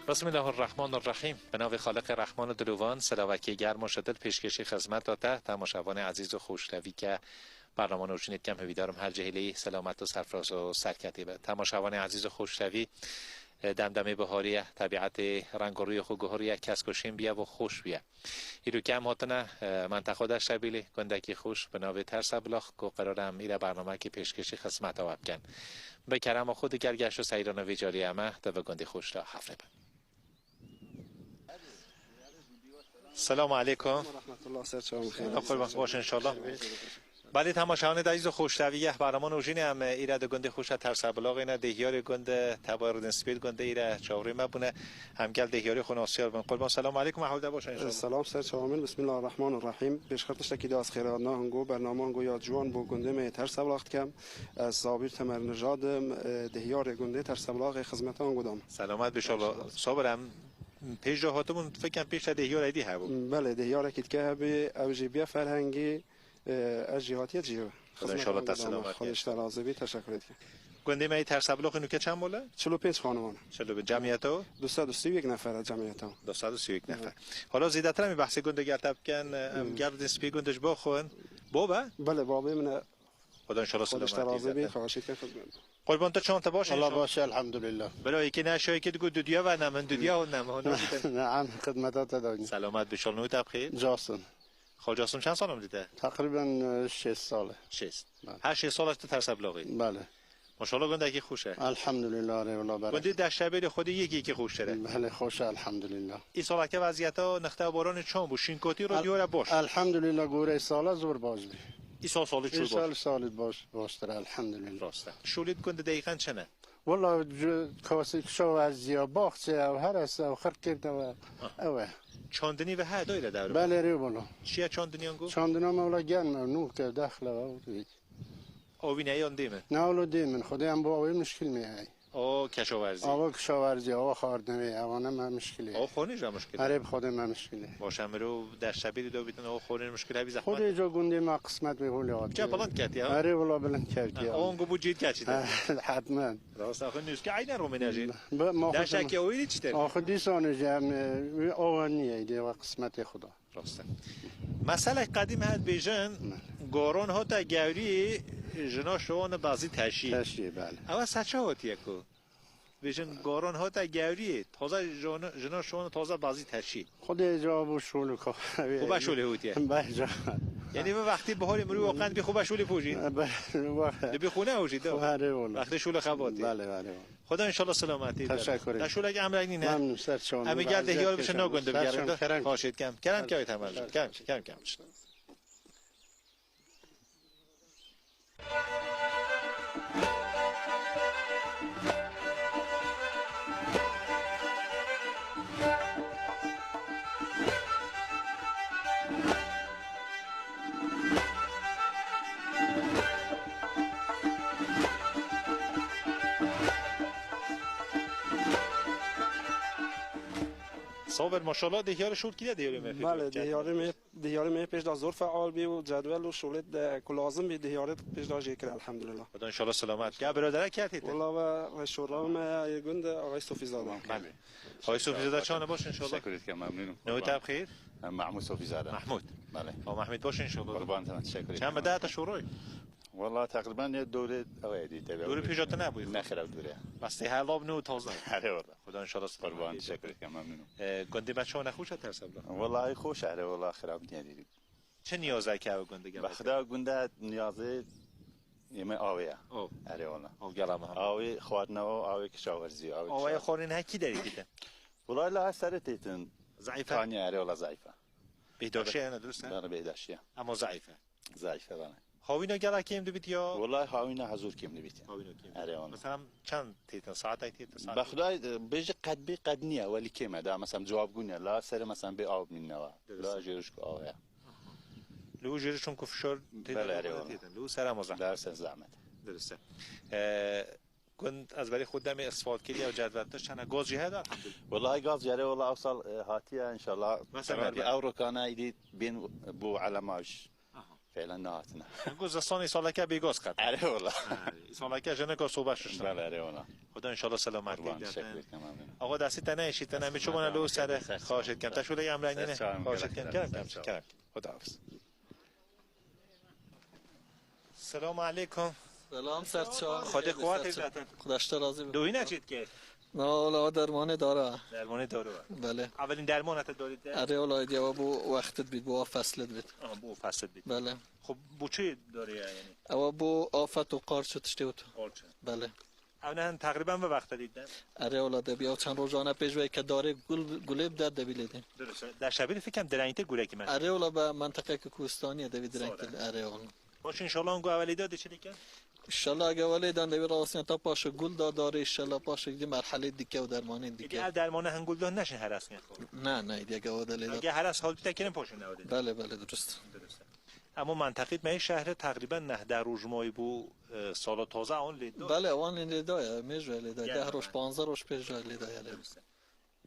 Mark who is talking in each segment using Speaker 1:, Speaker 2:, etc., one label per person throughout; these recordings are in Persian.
Speaker 1: بسم الله الرحمن الرحیم. به نام خالق رحمان و دلوان، صلوکی گرم و شدل پیشکشی خدمت داده تماشاوان عزیز و خوشروی که برنامه نوشینید کم هویدارم هر جهیلی سلامت و سرفراز و سرکتی به تماشاوان عزیز و خوشروی. دمدمه بهاری طبیعت رنگ و روی خوگهاری کسکشیم بیا و خوش بیا ایرو کم هاتنه منطقه در شبیلی گندکی خوش به نام ترس بلاخ که قرارم ایره برنامه که پیشکشی خدمت ها بکن به کرم خود گرگش و سیران و ویجاری امه و گندی خوش را حفره بند. سلام علیکم
Speaker 2: و رحمت الله. سرچشمه خیر.
Speaker 1: قربان باش ان شاء الله. بله تماشاوان عزیز و خوشروی برنامه نوشین هم ایره د گنده خوش ترس بلاغ اینا دهیار گنده تبارد سپید گنده ایره چاوری مبونه همگل دهیاری خناسیار بن قربان. سلام علیکم محمود باش ان شاء الله.
Speaker 2: سلام سرچشمه. بسم الله الرحمن الرحیم. پیش خدمت کی داس خیرات نه هنگو برنامه هنگو یا جوان بو گنده می ترس بلاغ کم از صابر تمر نژاد دهیار گنده ترس بلاغ خدمت هنگو دام.
Speaker 1: سلامت بشالله صابرم. پیش جاهاتمون فکر کنم پیش دهیار ایدی هبو.
Speaker 2: بله دهیار کیت که به اوجبیه فرهنگی از جهاتی جیو.
Speaker 1: خدا ان شاء الله تسلامت.
Speaker 2: خودش ترازبی تشکر ادیم.
Speaker 1: گنده می ترس بلاغ اینو که چند موله؟
Speaker 2: 45 خانمان.
Speaker 1: 40 به جمعیتو
Speaker 2: 231 نفر از جمعیت ها.
Speaker 1: 231 نفر. حالا زیادتر می بحث گنده گرتب کن ام گرد سپی گندش بخون. بابا؟
Speaker 2: بله بابا من
Speaker 1: خدا ان شاء الله
Speaker 2: خودش
Speaker 1: سلامت.
Speaker 2: ترازبی خواهش کنم.
Speaker 1: قربان تو چند تا باشه؟
Speaker 3: الله باشه الحمدلله.
Speaker 1: بلا یکی نشایی که دو دنیا و نمن دنیا و نمه
Speaker 3: نعم خدمتات داریم.
Speaker 1: سلامت بشال نوت بخیر.
Speaker 3: جاسون.
Speaker 1: خال جاسون چند سالم دیده؟
Speaker 3: تقریبا 6 ساله.
Speaker 1: 6. هر 6 سال است ترس بلاغی.
Speaker 3: بله.
Speaker 1: ماشاءالله گنده کی خوشه.
Speaker 3: الحمدلله اره والله برکت.
Speaker 1: گنده در شبیه خودی یکی که خوش داره.
Speaker 3: بله خوشه الحمدلله.
Speaker 1: این سال که وضعیت‌ها نخته باران چون بو شینکوتی رو دیوره باش.
Speaker 3: الحمدلله گوره سال زور باش بی.
Speaker 1: این سال چول باش.
Speaker 3: سال باش تر الحمدلله.
Speaker 1: راسته. شولید گنده دقیقاً چنه؟
Speaker 3: والله کاسی شو از زیا باخچه او هر است او خرد کرده و اوه.
Speaker 1: چاندنی و ها دایره داره.
Speaker 3: بله ری والله.
Speaker 1: چیه چاندنی انگو؟
Speaker 3: چاندنا مولا گرم نور که داخل و
Speaker 1: آوی نه یان دیمه.
Speaker 3: نه ولو دیمن خدای هم با آوی مشکل میای.
Speaker 1: او کشاورزی.
Speaker 3: آوا کشاورزی آوا خاردنی آوانه ما مشکلی.
Speaker 1: او خونی جا مشکل.
Speaker 3: آره بخواد ما مشکلی.
Speaker 1: باشم رو در شبیه دو بیتن او خونی مشکل هایی زحمت.
Speaker 3: خود اینجا گنده ما قسمت به حالیات.
Speaker 1: چه بلند کردی ها؟
Speaker 3: آره ولی بلند کردی.
Speaker 1: اونگو بوجید کشیده.
Speaker 3: حتما.
Speaker 1: راست آخه نیست که عین رو منجین.
Speaker 3: ما
Speaker 1: در شکی اویی چی داری؟
Speaker 3: آخه دیسان جام آوانیه ایده و قسمت خدا.
Speaker 1: راسته. مسئله قدیم هست بیشن گاران ها تا گوری جنا شوان بازی تشی.
Speaker 3: تشی بله.
Speaker 1: اما سچه هاتیه کو؟ بیشن گاران ها تا گوری تازه جنا شوان تازه بازی تشی.
Speaker 3: خود اینجا بو شولو که.
Speaker 1: خوبه شوله هاتیه.
Speaker 3: بله.
Speaker 1: یعنی به وقتی بهاری مروی واقعا بی خوبه شوله پوشید.
Speaker 3: بله.
Speaker 1: بی خونه هوشید.
Speaker 3: آره والله.
Speaker 1: وقتی شوله خباتی.
Speaker 3: بله بله.
Speaker 1: خدا ان شاء الله سلامتی.
Speaker 3: تشکر.
Speaker 1: در شوله که امر نه.
Speaker 3: ممنون سرچشمه.
Speaker 1: همه گرد هیال بشه نگنده بگیرد. خواهشید کم. کم که تمام. کم. صابر ماشاءالله دهیار شد کیه دهیار می
Speaker 2: بله دهیار می پیش داز زور فعال بی و جدول و شغل کلازم بی دهیار پیش داز جکر الحمدلله.
Speaker 1: خدا ان شاء الله سلامت. که برادر کیه؟
Speaker 2: والله و شورا ما گند آقای صوفی زاده.
Speaker 1: بله. آقای صوفی زاده چانه باش ان شاء الله.
Speaker 4: شکرت که ممنونم.
Speaker 1: نوت بخیر.
Speaker 4: محمود صوفی زاده.
Speaker 1: محمود.
Speaker 4: بله.
Speaker 1: محمود باش ان شاء الله.
Speaker 4: قربان تشکر.
Speaker 1: چند مدت تا شورای؟
Speaker 4: والله تقریبا یه دوره اویدی
Speaker 1: دوره پیشات نبود.
Speaker 4: نخیر دوره.
Speaker 1: بس حلاب نو تازه.
Speaker 4: آره والله.
Speaker 1: خدا ان شاء الله
Speaker 4: قربان تشکر که ممنونم.
Speaker 1: گنده بچه‌ها نخوش ترسم.
Speaker 4: والله خوش اره والله خراب نیادی.
Speaker 1: چه نیازی که گنده گم؟
Speaker 4: بخدا گنده نیازه یمه آویه. اره والله.
Speaker 1: او گلام هم.
Speaker 4: آوی خواردن و آوی کشاورزی آوی.
Speaker 1: آوی خورین هکی داری دیدن.
Speaker 4: والله لا سرتیتن.
Speaker 1: ضعیفه.
Speaker 4: ثانیه اره والله ضعیفه.
Speaker 1: بهداشته نه درسته؟
Speaker 4: بله بهداشته.
Speaker 1: اما ضعیفه.
Speaker 4: ضعیفه بله.
Speaker 1: هاوینا گلا کیم دوبیت یا؟
Speaker 4: والله هاوینا حضور کیم دوبیت.
Speaker 1: هاوینا کیم.
Speaker 4: اره والله.
Speaker 1: مثلا چند تیتن ساعت تیتن ساعت.
Speaker 4: بخدا بیج قد نیه ولی کیمه دا مثلا جواب گونه لا سر مثلا به آب مینوا لا جرش کو آوه
Speaker 1: لو جرشون کو فشار تیتن لو سر مزاحم
Speaker 4: درس زحمت
Speaker 1: درسته. كنت از برای خودم استفاده کردی و جدول داشت چند گاز جهاد الحمدلله.
Speaker 4: والله گاز جاره والله اوصل هاتيه ان شاء الله مثلا اورو كان يدي بين بو على ماش فعلا نهاتنا
Speaker 1: گذستان ساله که بیگاز کرد
Speaker 4: اره والله
Speaker 1: ساله که جنه که صحبت شد
Speaker 4: بله اره والله
Speaker 1: خدا ان شاء الله سلامتی
Speaker 4: قربان
Speaker 1: بیاد.
Speaker 4: تشکر کنم
Speaker 1: آقا دستی تنه اشی تنه می شما لو سر خواهشت کم تشوله ام رنگینه خواهشت کم خدا حافظ. سلام علیکم.
Speaker 5: سلام سرچار
Speaker 1: خود قوت عزتن
Speaker 5: خداشته راضی
Speaker 1: دوی نچید که
Speaker 5: نه اولا درمان داره
Speaker 1: درمان دارو
Speaker 5: بله
Speaker 1: اولین درمانت دارید
Speaker 5: اره اولا جواب وقتت بید بو فصلت بید
Speaker 1: بو فصل بید
Speaker 5: بله
Speaker 1: خب بو چی داری یعنی
Speaker 5: او بو آفت و قارچ تشتی بود
Speaker 1: قارچ
Speaker 5: بله
Speaker 1: اون تقریبا به وقت دیدن
Speaker 5: اره اولا بیا چند روزانه پیش وی که داره گلب داد دبیلیدیم
Speaker 1: درسته در شبیه فکرم درنگت گوله کی من
Speaker 5: اره اولا به منطقه که کوهستانی دوید رنگ اره اولا
Speaker 1: باش ان شاء الله اون اولی داد چه دیگه
Speaker 5: انشالله اگه ولیدان دوی راستین تا پاش گل داره انشالله پاش دی مرحله دیگه و درمانی
Speaker 1: دیگه
Speaker 5: دیگه
Speaker 1: درمان هنگول داد نشین هرس کن
Speaker 5: نه دیگه ودلی
Speaker 1: اگه هرس حال بیت کنیم پاشون نوده
Speaker 5: بله درست
Speaker 1: درسته اما منطقه می شهر تقریبا نه در روزمایی بو سال تازه اون لید
Speaker 5: بله اون لیدای میجوه لیدای 10 روز 15 روز پیش لیدای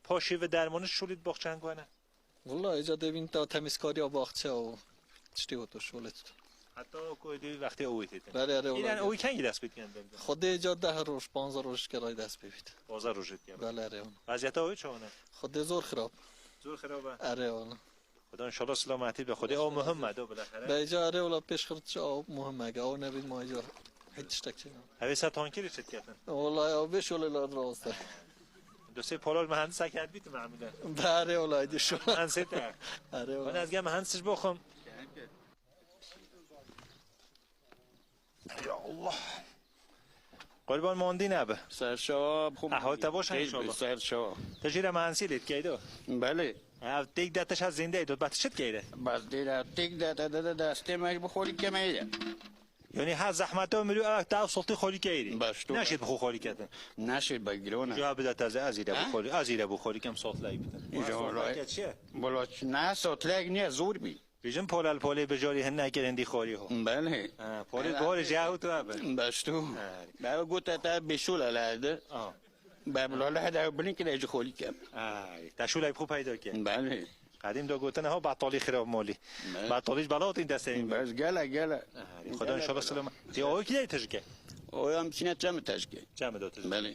Speaker 1: پاشی و درمانش شولید باغچه گونه
Speaker 5: والله ایجا دوین تا تمیزکاری و باغچه و چتی تو شولید
Speaker 1: حتی کوی وقتی اویتید
Speaker 5: بله
Speaker 1: این اوی کنگی دست بید کن
Speaker 5: خود ایجا 10 روز 15 روز کرای دست ببید
Speaker 1: 15 روز دیگه
Speaker 5: بله اون
Speaker 1: وضعیت اوی چونه
Speaker 5: خود زور خراب
Speaker 1: خرابه
Speaker 5: اون
Speaker 1: خدا ان شاء الله سلامتی به خدا او مهمه دو بالاخره
Speaker 5: به ایجا ولا پیش خرج او مهمه اگه او نبید ما ایجا هیچ تکچه
Speaker 1: هویسا تانکی چت کردن
Speaker 5: والله او بشول لا راسته
Speaker 1: دو سه پولال مهندس کرد بیت معمولا
Speaker 5: بله والله ایدی شو
Speaker 1: مهندس تا
Speaker 5: اره
Speaker 1: من از گم مهندسش بخوام یا الله قربان ماندی نبه
Speaker 6: سرشاب خوب
Speaker 1: احوال تباش ان شاء الله
Speaker 6: سرشاب
Speaker 1: تجیر مهندسی لید کیدو
Speaker 6: بله
Speaker 1: دیگ دتش از زنده دو بعد چت کیده
Speaker 6: بس دیره تیک دسته مش بخوری که میده
Speaker 1: یعنی ها زحمت ها میرو تا سلطی خوری کیدی
Speaker 6: بس
Speaker 1: نشید بخو خوری کردن
Speaker 6: نشید بگیرونه
Speaker 1: جواب داد از ازیره بخوری ازیره بخوری کم سلط لای بیتن
Speaker 6: اینجا رای بلوچ نه سوتلگ نه زور بی
Speaker 1: بیشتر پول به جاری هن نکردی خوری ها
Speaker 6: بله
Speaker 1: پول بار جاو تو اب
Speaker 6: بس تو نه گوت تا بشول لاده بابلا هذا بني كده يجي خولي كم
Speaker 1: تشول خوب پیدا کرد
Speaker 6: بله
Speaker 1: قدیم دو گفتن ها بطالی خراب مالی بطالیش بلات این دسته این
Speaker 6: بس گله
Speaker 1: خدا ان شاء الله سلام دی او کی تشکه
Speaker 6: او هم سینه چم تشکه
Speaker 1: جمع دو تشکه
Speaker 6: بله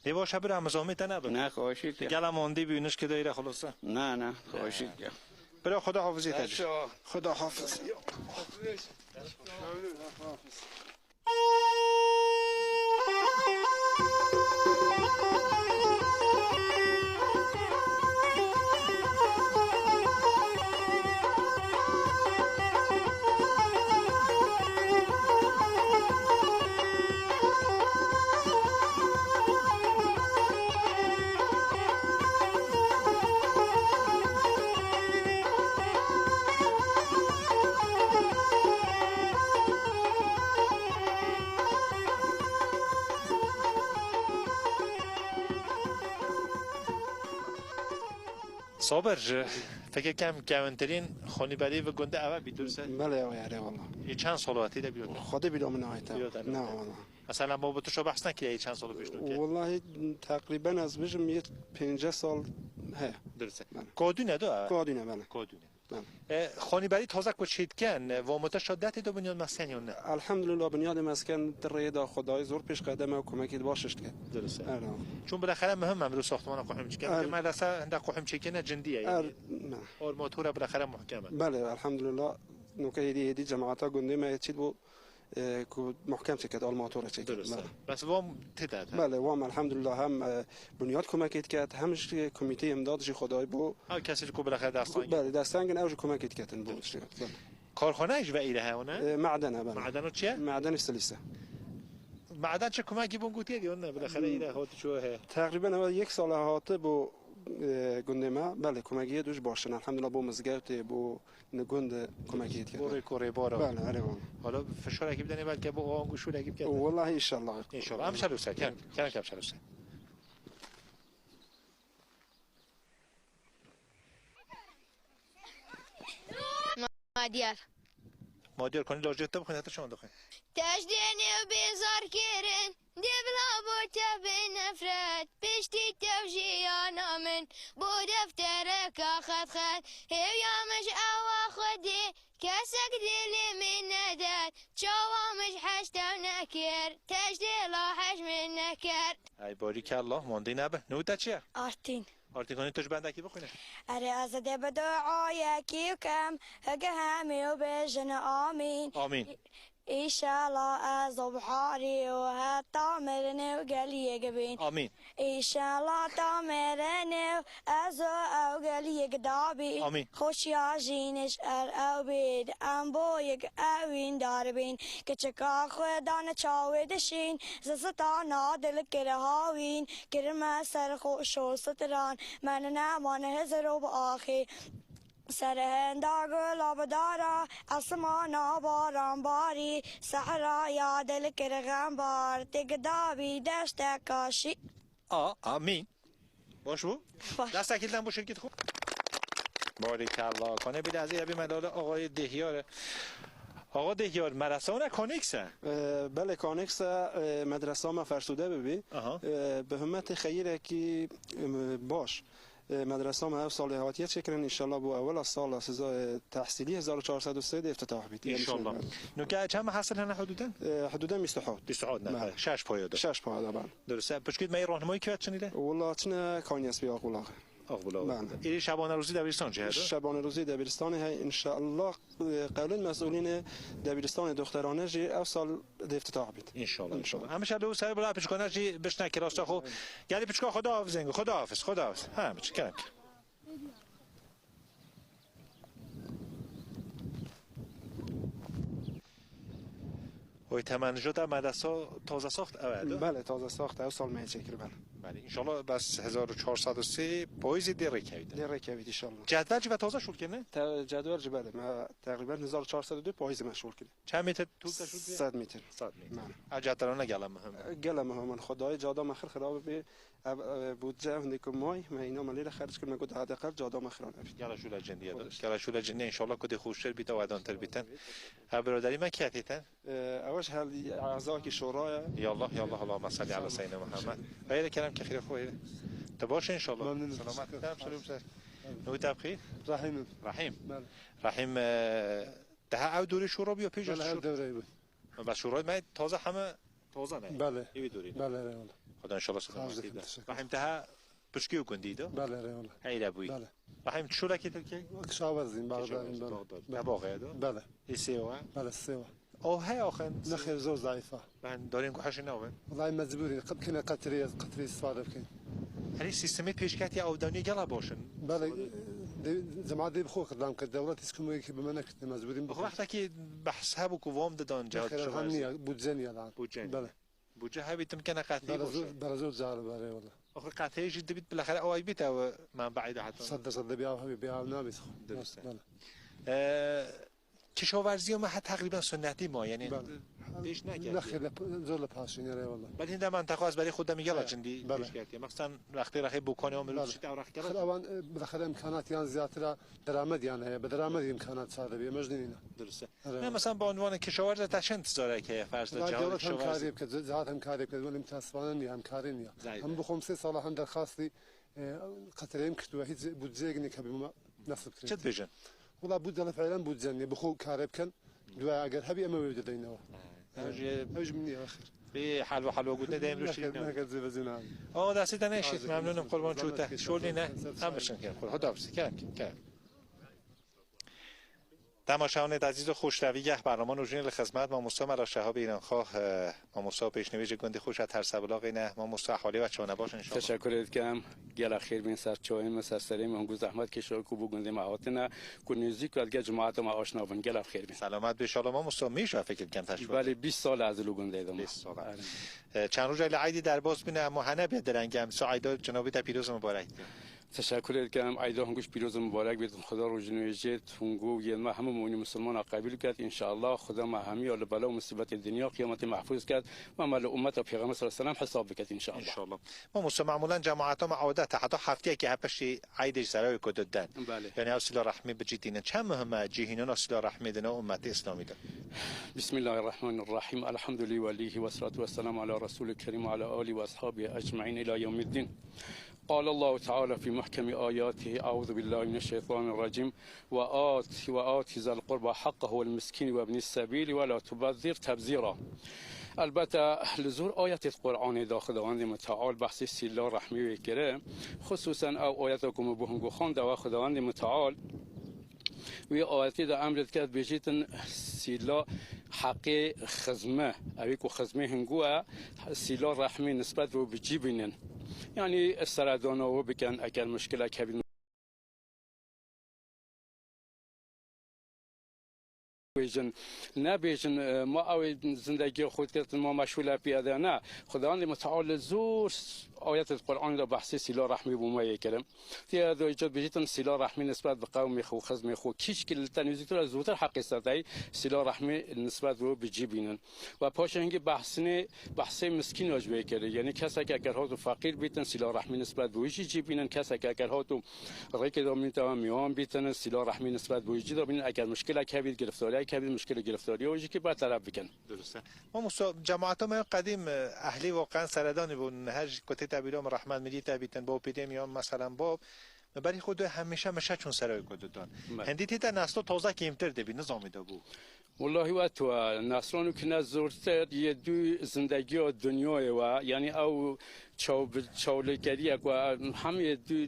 Speaker 1: دی باشه بر رمضان میتنه
Speaker 6: نه خواهشید که
Speaker 1: گلا موندی بینش که دایره خلاصه
Speaker 6: نه خواهشید که
Speaker 1: برای خدا حافظی تج
Speaker 2: خدا حافظ
Speaker 1: صابر فکر کم گوانترین خانیبری و گنده اول بیدرسه
Speaker 2: بله آره والله
Speaker 1: یه چند سال وقتی ده بیاد
Speaker 2: خود بیدام نهایتا نه والله
Speaker 1: مثلا ما با تو شو بحث نکردی چند سال پیش نکرد
Speaker 2: والله تقریبا از بجم یه 50 سال ها
Speaker 1: درسته کادونه دو
Speaker 2: کادونه بله
Speaker 1: کادونه خانیبری تازه کوچید کن و متشدت دو بنیاد مسکن یا نه
Speaker 2: الحمدلله بنیاد مسکن در دا خدای زور پیش قدم و کمکی باشش که
Speaker 1: درسته چون بالاخره مهم رو ساختمان قحم چکن مدرسه عند قحم چکن جندیه یعنی آرماتور بالاخره محکمه
Speaker 2: بله الحمدلله نوکه هدی جماعتا گنده ما چید بو که محکم چکد آرماتور چکد
Speaker 1: درسته بس وام تداد
Speaker 2: بله وام الحمدلله هم بنیاد کمکید کرد همش کمیته امدادش خدای بو
Speaker 1: کسی که بالاخره دستان
Speaker 2: بله دستان اوج کمکید کردن بو
Speaker 1: کارخانه ايش بقى لها هنا
Speaker 2: معدنه بله
Speaker 1: معدن چیه
Speaker 2: معدن سلیسه
Speaker 1: معدن چه کمکی بون گوتی دیونه بالاخره ایره هات چوه
Speaker 2: تقریبا یک سال هاته بو گنده ما بله کمکی دوش باشن الحمدلله بو مزگرت بو نگند کمکی کرد
Speaker 1: بوری کوری بارا
Speaker 2: بله آره
Speaker 1: حالا فشار اگه بدنی بلکه بو آن گوشو اگه کرد
Speaker 2: والله ان شاء الله
Speaker 1: ان شاء الله هم شلوسه کن شلوسه مادیار کنی لاجت بخونی حتی شما دخونی
Speaker 7: تجديني وبيزار كيرن دبلا بوتا بنفرت بشتي توجي انا من بو دفترك اخذ هي يا مش اوا خدي كاسك دلي من ندر شوامج حشت ونكر تجدي لاحش من نكر
Speaker 1: ای باریک الله ماندی نبه نوتا چیه؟
Speaker 8: آرتین
Speaker 1: آرتیکانی توش بندکی بخونه
Speaker 8: اره از ده به دعای کیوکم هگه همی و بجن آمین
Speaker 1: آمین
Speaker 8: ایشالله از بحاری و حتی مرنه و گلیه گبین
Speaker 1: آمین
Speaker 8: ایشالله تا مرنه از او گلیه گدابین
Speaker 1: آمین.
Speaker 8: خوشی آجینش او بید ام بویگ اوین دار بین که چکا خودان چاوی دشین زستا نادل کره هاوین کره من سر خوش و ستران من نمان هزر و آخی سر هندا گلاب دارا اسمانا باران باری صحرا یا دل کرغم بار تگدابی دشت کاشی
Speaker 1: آمین باش بو
Speaker 8: باش.
Speaker 1: دست اکیلتن با شرکت خوب باریک الله کنه بیده از یبی ملال آقای دهیاره آقا دهیار مدرسه اون کانکسه
Speaker 2: بله کانکس مدرسه ما فرسوده ببی به همت خیره که باش مدرسه ما سال هاتیه چکرن انشالله بو اول سال تحصیلی 1403 افتتاح بید
Speaker 1: انشالله نوکه چند محصل هنه حدودا؟
Speaker 2: حدودا 27
Speaker 1: نه 6 پایاده
Speaker 2: 6 پایاده بله
Speaker 1: درسته پشکید می راهنمایی که چنیده؟
Speaker 2: والله چنه کانیس بیا قلاقه
Speaker 1: بله این شبانه روزی دبیرستان چه هست؟
Speaker 2: شبانه روزی دبیرستان های انشالله قبل مسئولین دبیرستان دخترانه جی او سال افتتاح بید
Speaker 1: انشالله همیشه لو سر بلا پچکانه جی بشنه کراستا خو گلی پچکا خدا حافظ زنگ خدا حافظ همه چی کنم وی تمنجات مدرسه تازه ساخت اوه
Speaker 2: بله تازه ساخت او سال می چکر بله
Speaker 1: انشالله بس 1403 پاییز دیره کوید
Speaker 2: انشالله
Speaker 1: جدول و تازه شد کنه
Speaker 2: جدول بله ما تقریبا 1402 پاییز مشغول کردیم
Speaker 1: چند متر طول کشید
Speaker 2: 100 متر
Speaker 1: جدولانه گلم مهم
Speaker 2: گلم مهم خدای جادا مخر خراب به بودجه هندیکو مای ما اینا مالی خرج کنم گفت حداقل جادا مخران
Speaker 1: گلاشول جندیه گلاشول جندیه انشالله کد خوشتر بیتا و دانتر بیتن برادری ما کیتیتن
Speaker 2: اولش هل اعضا کی شورای
Speaker 1: یا الله اللهم صل علی سیدنا محمد غیر کلام که خیر خوبه تباش انشالله سلامت تام سلام سر نو تبخیر رحیم رحیم ده او دوره شورا بیا پیش
Speaker 3: بله دوره بود
Speaker 1: بس شورای ما تازه همه تازه نه
Speaker 3: بله
Speaker 1: ای دوره
Speaker 3: بله
Speaker 1: خدا انشالله سلامت بده رحیم ده پشکیو کندیدو
Speaker 3: بله والله
Speaker 1: هی بوی
Speaker 3: بله
Speaker 1: رحیم چورا کی تلکی
Speaker 3: کشاورزیم بغدادیم
Speaker 1: بله باقی دو
Speaker 3: بله
Speaker 1: ایسیوا
Speaker 3: بله سوا
Speaker 1: او هی آخر
Speaker 3: نخیر زور ضعیفه
Speaker 1: من داریم که هشی نوه
Speaker 3: والله مجبورين كنا قطري استفاده بكين
Speaker 1: هلی سیستمی پیشکتی اودانی گلا باشن
Speaker 3: بله جماعت دی بخو خدام که دولت اسکومه که به من کت مجبوریم
Speaker 1: بخو وقتی که بحث ها بو وام دادن جهاد
Speaker 3: شو همني بوجني الان بله
Speaker 1: بوجه ها بیتم کنه قطعی باشه
Speaker 3: بله زود زار بله والله
Speaker 1: آخر قطعی جدی بیت بالاخره آی بیت او من بعید حتی
Speaker 3: صد بیا حبیبی بیا نابس
Speaker 1: درسته کشاورزی ما تقریبا سنتی ما یعنی بیش نکردیم
Speaker 3: نخیر زور پاشین ره والله
Speaker 1: بعد این منطقه از برای خودم میگه جندی پیش کردیم مثلا وقتی راه بوکان عمر چی اوراق کرد
Speaker 3: الان بالاخره امکانات یان زیاتر درآمد یعنی به درآمد امکانات ساده بیا مجنینا
Speaker 1: درسته نه مثلا به عنوان کشاورز تشن انتظاره که فرض جهاد
Speaker 3: کشاورزی که ذات همکاری که ولی متاسفانه نی همکاری نی هم بخوام 3 سال هم درخواستی قطریم که تو هیچ بودجه که به نصب کرد
Speaker 1: چه بجن
Speaker 3: والله بودجه فعلا بودجه بخو کاری بکن دو اگر هبی اما وجود دینه اوج مني اخر
Speaker 1: به حلو گوده دایم روش
Speaker 3: نه زي بزنا
Speaker 1: دستی نشید ممنونم قربان چوته شولی نه هم بشن که خدا حافظ کرد تماشاگران عزیز و خوشروی برنامه نوجین خدمت ما موسی مرا شهاب ایرانخواه ما موسی پیشنویج گنده خوش از هر سبلاغ نه ما موسی حالی و چونه باش ان شاء الله
Speaker 6: تشکر کردم گل اخیر بین سر چویم سر سریم انگو زحمت کشور کو بو گنده ماهاتنا کو نزدیک از جماعت ما آشنا بن گل اخیر بین
Speaker 1: سلامت به ان شاء الله ما موسی میشه فکر کنم تشکر
Speaker 6: ولی 20 سال از لو گنده دم
Speaker 1: 20 سال چند روز عیدی در باز بینه اما هنه به درنگم سعیدا جنابی تا پیروز مبارک
Speaker 6: تشکر کردم عیدا هنگوش پیروز مبارک بید خدا رو جنویجت هنگو یه ما همه مؤمن مسلمان قبول کرد ان شاء الله خدا ما همی ال بلا و مصیبت دنیا قیامت محفوظ کرد و مال امت و پیغمبر صلی الله علیه و حساب بکرد ان شاء الله
Speaker 1: ما مسلمان معمولا جماعت ما عادت حتی هفته که هپش عید سرای کددن یعنی اصل رحمی بجیدین چه مهمه جهینان اصل رحمی دنا امت اسلامی ده
Speaker 6: بسم الله الرحمن الرحیم الحمد لله ولیه و الصلاه والسلام علی رسول الكريم وعلى آله و اصحابه اجمعین الى یوم الدین قال الله تعالى في محكم آياته أعوذ بالله من الشيطان الرجيم وآت ذا القربى حقه والمسكين وابن السبيل ولا تبذر تبذيرا. البته لزور آیت قرآن دا خداوند متعال بحث سیلا رحمی وکره خصوصا او آیت کم بهنگو خان دا خداوند متعال وی آیتی دا امرت کرد بجیتن سیلا حق خزمه اوی که خزمه هنگوه سیلا رحمی نسبت رو بجی بینن یعنی سردانه و بکن اگر مشکل کبیر بیشن نه بیشن ما او زندگی خود کردن ما مشغول پیاده نه خداوند متعال زور آیت قرآن را بحث سیلا رحمی بومایی کردم تیا دو ایجاد بجیتن سیلا رحمی نسبت به قوم خو خزم خو کیش که تنویزی تو زودتر حق استادای سیلا رحمی نسبت رو بجی بینن و پاشنگی بحث مسکین واجبه کرده یعنی کسی که اگر هاتو فقیر بیتن سیلا رحمی نسبت به ویجی جی بینن کسی که اگر هاتو ریک دامین تمام میان بیتن سیلا رحمی نسبت به ویجی دامین اگر مشکل کبیر گرفتاری کبیر مشکل گرفتاری ویجی که باید طلب بکن.
Speaker 1: درسته. ما جماعت ما قدیم اهلی واقعا سردانی بودن هر کتی تبیرام رحمت میدی تبیتن با پیدیم یا مثلا با برای خود همیشه مشه چون سرای کدودان هندی تیتا نسل تازه کمتر دبی نظامی دا بود
Speaker 6: والله و تو نسلانو که نزورتر یه دو زندگی و دنیای و یعنی او چاولگری و همه دو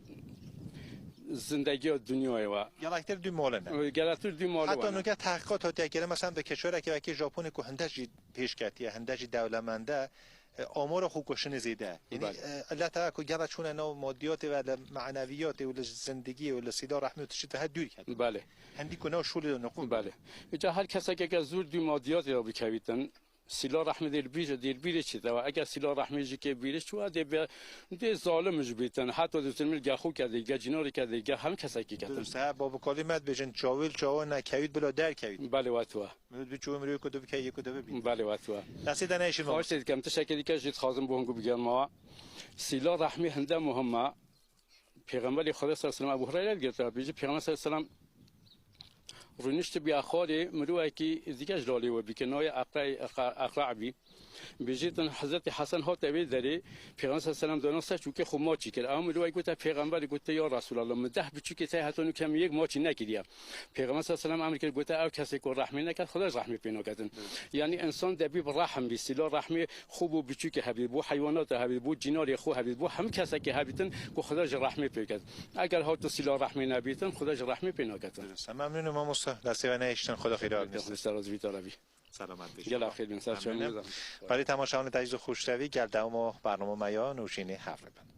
Speaker 6: زندگی و دنیای و
Speaker 1: گلکتر دو مالنه
Speaker 6: گلکتر دو مال
Speaker 1: حتی نوگه تحقیقات هاتی اگره مثلا به کشور که ژاپن که هندش پیش کردیه هندش دولتمنده آمار خوب کشن زیده یعنی علت که گرد چون اینا مادیات و معنویات و زندگی و سیلا رحمی و تشریف هر دوری کرد
Speaker 6: بله
Speaker 1: هندی کنه شول نقوم
Speaker 6: بله اینجا هر کسی که زور دو مادیات را بکویتن سیلا رحمی دیر بیره چیده و اگر سیلا رحمی جی که بیره چوه ده ظالمش بیتن حتی دو ترمیل گخو کرده گه جناری کرده گه هم کسی که کرده
Speaker 1: درسته بابا کالیمت بجن چاویل نکوید بلا در کوید
Speaker 6: بله واتوه
Speaker 1: مدو چوه مریو کدو بکی یک کدو ببین
Speaker 6: بله واتوه
Speaker 1: نسیده نیشون
Speaker 6: خواهش دید کم تشکری که جید خازم بهنگو بگن ما سیلا رحمی هنده مهمه پیغمبر خدا صلی الله علیه و ابو هریره گرفته بیجی پیغمبر صلی الله علیه و رونشت بیاخاری مروه کی دیگه جلالی و بیکنای اقرع بی بیجیتن حضرت حسن ها تبی داری پیغمبر صلی الله علیه و آله دانسته چوکه خو ماچی کرد اما مروه گفت پیغمبر گفت یا رسول الله مده بچوکه ته حتی کم یک ماچی نکردیم پیغمبر صلی الله علیه و آله امر کرد گفت او کسی که رحمی نکرد خدا رحمی پیدا کردن یعنی انسان دبی رحم بی سیلا رحمی خوب و بچوکه حبیب بو حیوانات حبیب بو جنار خو حبیب بو هم کسی که حبیبتن کو خدا رحمی پیدا کرد اگر ها تو سیلا رحمی نبیتن خدا رحمی پیدا کرد
Speaker 1: ممنون ما دسته و نهشتن خدا خیرات
Speaker 6: نیست سراز بیتاربی
Speaker 1: سلامت باشید
Speaker 6: گل خیر بین سر چون
Speaker 1: برای تماشاگران عزیز و خوشروی گل دوم برنامه میا نوشین حفر بند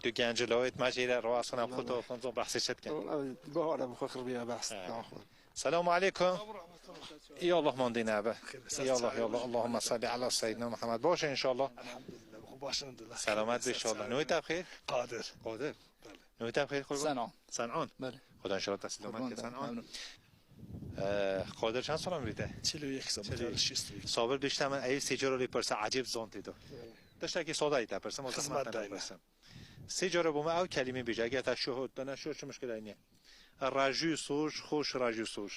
Speaker 1: دو گنجلایت مجیره رو اصلا خود آفنزون بحثی شد کن
Speaker 2: بهاره بخور بیا بحث
Speaker 1: سلام علیکم یا الله ماندین ابا یا الله اللهم صل علی سیدنا محمد باشه ان شاء الله سلامت به ان شاء الله نویت بخیر
Speaker 9: قادر
Speaker 1: نویت بخیر
Speaker 5: صنعان
Speaker 1: بله خدا ان شاء الله تسلیمات که صنعان قادر چند سال میده
Speaker 9: 41 سال
Speaker 1: صابر داشتم من ای سیجارو پرسه عجیب زونتی داشته که ساده ایت پرسه ما خدمت داشتم سیجاره بوم او کلمه بیجا اگر تا شهود دانه شو چه مشکل اینه راجو سوج خوش راجو سوج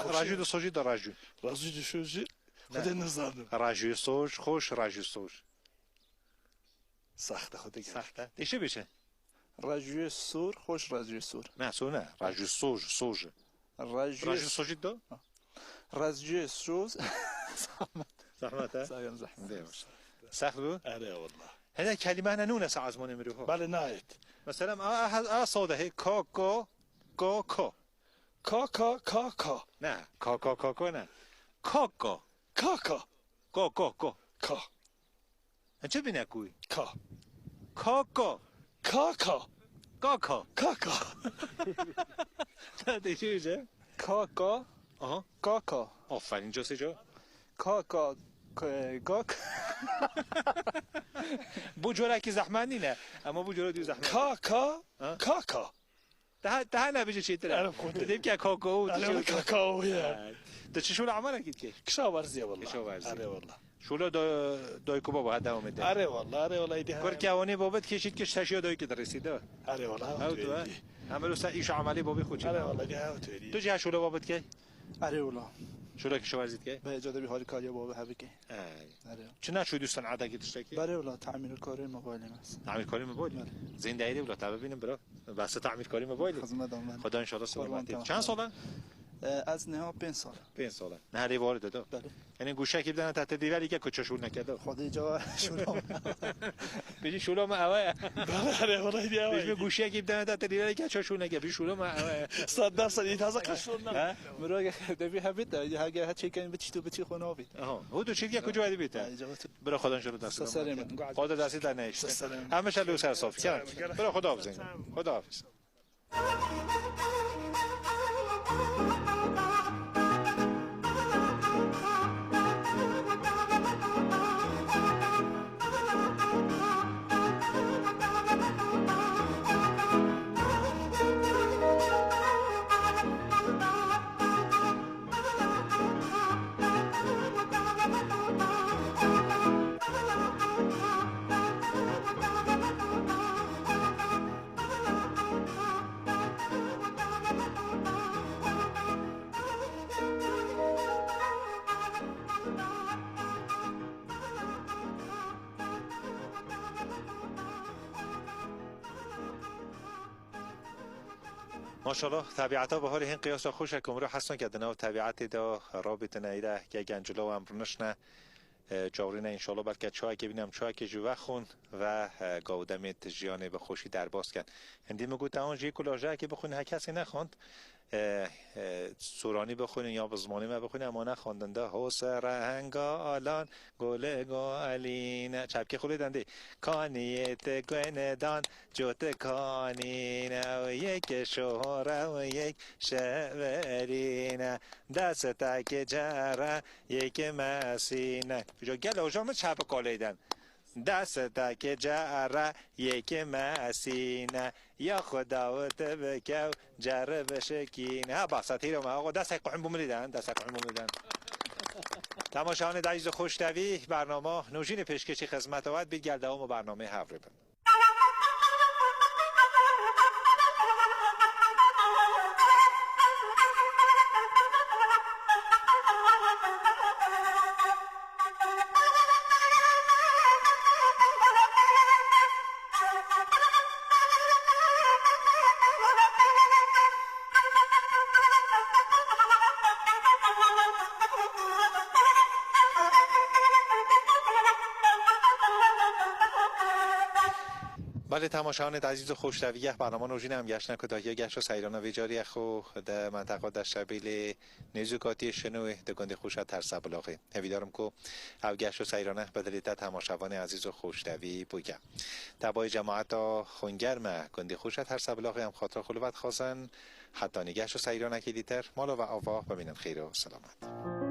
Speaker 1: راجو دو سوجی دو راجو
Speaker 9: دو سوجی خود نزدم
Speaker 1: راجو سوج خوش راجو سوج
Speaker 9: سخته خود دیگه
Speaker 1: سخته دیشه بیشه
Speaker 5: راجو سور خوش راجو سور
Speaker 1: نه سور نه راجو سوج راجو سوجی دو
Speaker 5: راجو سوج
Speaker 1: زحمت سخت بود
Speaker 9: آره والله
Speaker 1: هذا كلمة أنا نونة سعزمون مروها
Speaker 9: بله نايت
Speaker 1: مثلا صوده هي كاكا كاكا
Speaker 9: كاكا كاكا
Speaker 1: نه كاكا كاكا نه كاكا
Speaker 9: كاكا
Speaker 1: كاكا كا
Speaker 9: كا
Speaker 1: أنت بينكوي
Speaker 9: كا
Speaker 1: كاكا
Speaker 9: كاكا
Speaker 1: كاكا
Speaker 9: كاكا
Speaker 1: هذا شو جا
Speaker 5: كاكا كاكا
Speaker 1: آفرین جوسی جو
Speaker 5: كاكا گاک
Speaker 1: بو جوره کی زحمت نه اما بو جوره دو زحمت
Speaker 9: کاکا کاکا
Speaker 1: ده نبیشه چی تره دیدیم که کاکائو
Speaker 9: انا كاكاو يا
Speaker 1: ده چه شغل عمل اكيد که
Speaker 9: كشاورزي والله
Speaker 1: کشاورزی.
Speaker 9: اره والله
Speaker 1: شغل دایکو بابا دوام میده
Speaker 9: اره والله اره والله ایدی
Speaker 1: کرکوانی بابت کشید که تشیا دایی که رسیده
Speaker 9: اره والله
Speaker 1: او تو عملو ایش عملی بابی خود
Speaker 9: اره والله ده
Speaker 1: تو چه شغل بابت که
Speaker 2: اره والله
Speaker 1: شغل کشاورزی که
Speaker 2: به اجازه بی حالی کاری بابا هبکی اره
Speaker 1: چه نشو دوستان عاده که تشتکی
Speaker 2: بله والله تعمیر کاری موبایل است
Speaker 1: تعمیر کاری موبایل زنده ایری ولا تا ببینیم برا بس تعمیر کاری موبایل
Speaker 2: خدمت دارم
Speaker 1: خدا ان شاء الله سلامتی چند ساله
Speaker 2: از نه 5 سال
Speaker 1: 5 ساله نه دیوار داده
Speaker 2: بله
Speaker 1: یعنی گوشه که بدن تحت دیواری که کوچشون نکرده
Speaker 2: خدا جا شلوم
Speaker 1: بيجي شلوم اوه
Speaker 9: اره والله ایدی
Speaker 1: بيجي گوشه که بدن تحت دیواری که چشون نکرده بيجي شلوم اوه
Speaker 9: 100% این تازه کشوندم
Speaker 2: مراجع دبی هبیت هاگه هچی کن بچی خونه آبی
Speaker 1: هو تو چیز که کجا ودی بیت برا خدا ان شاء الله دست خدا دستی در نهش همه شلو سر صاف کرد برا خدا حافظ خدا حافظ ماشاءالله طبیعتا به حال این قیاس خوش کمرو هستن که دنو طبیعت دا رابط نیره که گنجلو امرنش نه جاورینه انشالله بلکه چای که بینم چای که جوه خون و گاودم تجیانه به خوشی در باز کن هندی مگو تا اون جی کلاژه که بخونی هر کسی نخوند سورانی بخونین یا بزمانی ما بخونین اما نخواندنده حسر هنگا آلان گله گالین چپکی خولیدنده کانیت گویندان جوت کانین و یک شهره و یک شورین دست تک جره یک مسینه جو گل اوجام چپ کالیدن دست تک جره یک مسینه یا خداوت بکو جره بشکینه ها باسطی رو ما آقا دست قعیم بوملیدن تماشاهان عزیز خوشتوی برنامه نوشین پیشکشی خدمت آمد بید گلدهم و برنامه هفره بند بله تماشاهان عزیز و خوشتوی برنامه نوژین هم گشتن کدایی گشت و سیران و ویجاری خو در منطقه در شبیل نیزوکاتی شنوی دگنده خوشت تر سبلاغه هویدارم که او گشت و سیرانه بدلیت تماشاوان عزیز و خوشتوی بوگم تبای جماعت خونگرمه گنده خوشت تر سبلاغه هم خاطر خلوت خواستن حتی نگشت و سیرانه که دیتر مالا و آوا ببینن خیر و سلامت